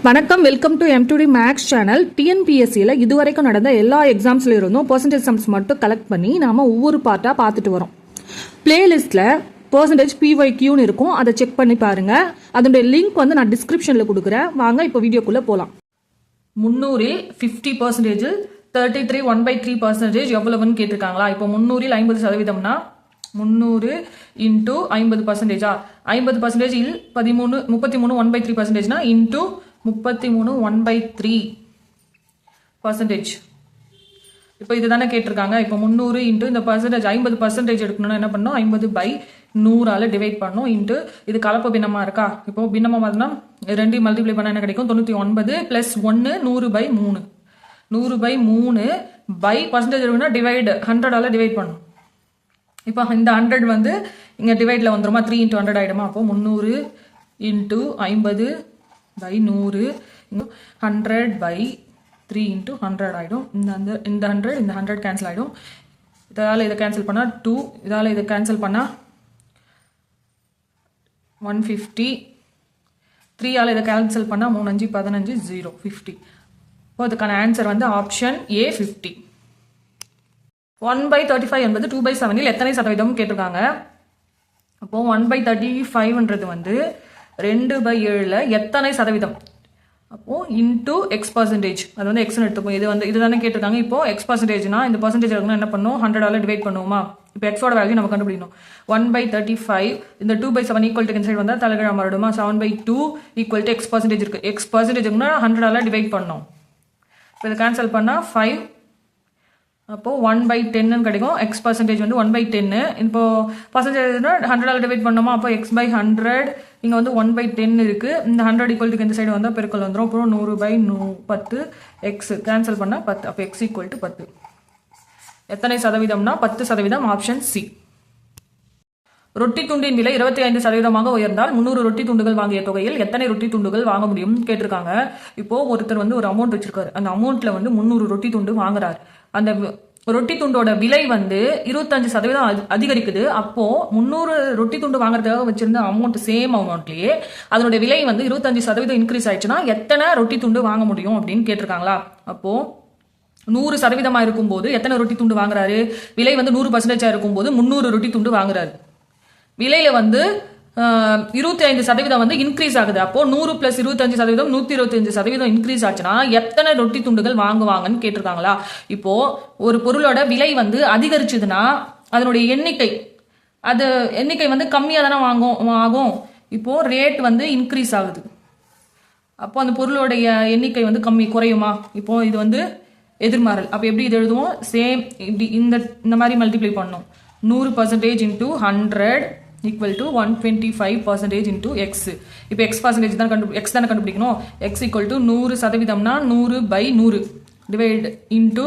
வணக்கம், welcome to M2D Max channel. டிஎன்பிஎஸ்சியில் இதுவரைக்கும் நடந்த எல்லா எக்ஸாம்ஸ்ல இருந்தும் பர்சன்டேஜ் சம்ஸ் மட்டும் கலெக்ட் பண்ணி நாம ஒவ்வொரு பார்ட்டாக பார்த்துட்டு வரோம். பிளேலிஸ்ட்ல பர்சன்டேஜ் PYQன்னு இருக்கும், அதை செக் பண்ணி பாருங்க. அதனுடைய லிங்க் வந்து நான் டிஸ்கிரிப்ஷனில் கொடுக்குறேன். வாங்க இப்போ வீடியோக்குள்ளே போகலாம். 300 50%, 33 1/3% எவ்வளவுன்னு கேட்டிருக்காங்களா? இப்போ 300 50%னா 300 இன்டூ 50%. 50%இல் 33 1/3%னா இன்டூ 33 1/3%. இப்போ இதுதானே கேட்டிருக்காங்க. இப்போ 300 இன்ட்டு இந்த பர்சன்டேஜ் 50% எடுக்கணும்னா என்ன பண்ணணும்? 50/100 டிவைட் பண்ணணும். இன்ட்டு இது கலப்பு பின்னமா இருக்கா? இப்போ பின்னமா பார்த்தோம்னா 2 மல்டிப்ளை பண்ணால் என்ன கிடைக்கும்? 99 + 1 100/3. 100/3 பை பர்சன்டேஜ் எடுக்கணும்னா டிவைட் 100 டிவைட் பண்ணணும். இப்போ இந்த 100 வந்து இங்கே டிவைடில் வந்துருமா? 3 × 100 ஆகிடுமா? அப்போ 300 இன்ட்டு 50/100 100/3 × 100 ஆகிடும். இந்த 100 கேன்சல் ஆகிடும். இதால் இதை கேன்சல் பண்ணால் 2, இதால் இதை கேன்சல் பண்ணால் 150, 3ஆல் இதை கேன்சல் பண்ணால் 3 5 15 0 50. இப்போ அதுக்கான ஆன்சர் வந்து ஆப்ஷன் A 50. 1/35 என்பது 2/7 எத்தனை சதவீதம் கேட்டிருக்காங்க. அப்போ 1/35ன்றது வந்து 2/7 எத்தனை சதவீதம்? அப்போ இன்டூ X%, அது வந்து Xன்னு எடுத்துப்போம். இது வந்து இதுதானே கேட்டிருக்காங்க. இப்போ X%னா இந்த பர்சன்டேஜ் இருக்கணும், என்ன பண்ணும்? 100 டிவைட் பண்ணுவோமா? இப்போ Xோட வேல்யூ நம்ம கண்டுபிடிக்கணும். 1/35 இந்த 2/7 ஈக்குவல் டு சைடு வந்தால் தலைகீழ மாறிடுமா? 7/2 ஈக்குவல் டு X% இருக்கு. X% இருக்குன்னா 100 டிவைட் பண்ணோம். இப்போ இதை கேன்சல் பண்ணால் 5. அப்போ 1/10 கிடைக்கும். X% வந்து 1/10. இப்போ பர்சன்டேஜ் 100 டிவைட் பண்ணோமா? அப்போ X/100 இங்கே வந்து 1/10 இருக்கு. இந்த 100 ஈக்குவல் டு இந்த சைடு வந்தால் பெருக்கல் வந்துடும். அப்புறம் 100/10 X கேன்சல் பண்ணால் 10. அப்போ X ஈக்குவல் டு 10. எத்தனை சதவீதம்னா 10%. Option C. ரொட்டி துண்டின் விலை 25% உயர்ந்தால் 300 ரொட்டி துண்டுகள் வாங்கிய தொகையில் எத்தனை ரொட்டி துண்டுகள் வாங்க முடியும் கேட்டிருக்காங்க. இப்போ ஒருத்தர் வந்து ஒரு அமௌண்ட் வச்சிருக்காரு. அந்த அமௌண்ட்ல வந்து 300 ரொட்டி துண்டு வாங்குறாரு. அந்த ரொட்டி துண்டோட விலை வந்து 25% அதிகரிக்குது. அப்போ 300 ரொட்டி துண்டு வாங்குறதுக்காக வச்சிருந்த அமௌண்ட் சேம் அமௌண்ட்லயே அதனுடைய விலை வந்து 25% இன்க்ரீஸ் ஆயிடுச்சுன்னா எத்தனை ரொட்டி துண்டு வாங்க முடியும் அப்படின்னு கேட்டிருக்காங்களா. அப்போ 100% இருக்கும்போது எத்தனை ரொட்டி துண்டு வாங்குறாரு? விலை வந்து 100% இருக்கும்போது 300 ரொட்டி துண்டு வாங்குறாரு. விலையில வந்து 25% வந்து இன்க்ரீஸ் ஆகுது. அப்போ 100 + 25% 125% இன்க்ரீஸ் ஆச்சுன்னா எத்தனை ரொட்டி துண்டுகள் வாங்குவாங்கன்னு கேட்டிருக்காங்களா. இப்போ ஒரு பொருளோட விலை வந்து அதிகரிச்சதுன்னா அதனுடைய எண்ணிக்கை வந்து கம்மியாக தானே ஆகும். இப்போ ரேட் வந்து இன்க்ரீஸ் ஆகுது. அப்போ அந்த பொருளுடைய எண்ணிக்கை வந்து குறையுமா? இப்போ இது வந்து எதிர்மாறல். அப்போ எப்படி இது எழுதுவோம்? சேம் இப்படி இந்த மாதிரி மல்டிப்ளை பண்ணணும். 100% into 100 equal to 125% into X. இப்போ X% தான் X தானே கண்டுபிடிக்கணும். X ஈக்குவல் டு 100%னா 100/100 டிவைட் இன்டூ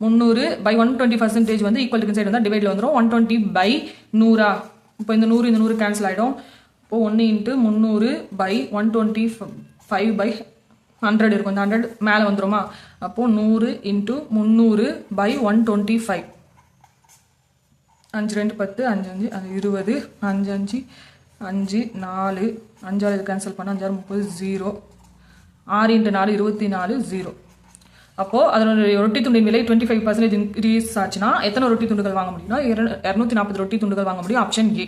300/120% வந்து ஈக்குவல் டு சைடு வந்தால் டிவைடில் வந்துடும். 120/100. இப்போ இந்த 100 கேன்சல் ஆகிடும். இப்போ 1 இன்ட்டு 300/125/100 இருக்கும். இந்த 100 மேலே வந்துடுமா? அப்போது 100 இன்ட்டு 300/125. 5 2 10 5 5 அது 20 5 5 5 4 5 கேன்சல் பண்ணால் 5 30 0 6 × 4 24 0. அப்போது அதனுடைய ரொட்டி துண்டின் விலை 25% இன்க்ரீஸ் ஆச்சுன்னா எத்தனை ரொட்டி துண்டுகள் வாங்க முடியும்னா 240 ரொட்டி துண்டுகள் வாங்க முடியும். Option A.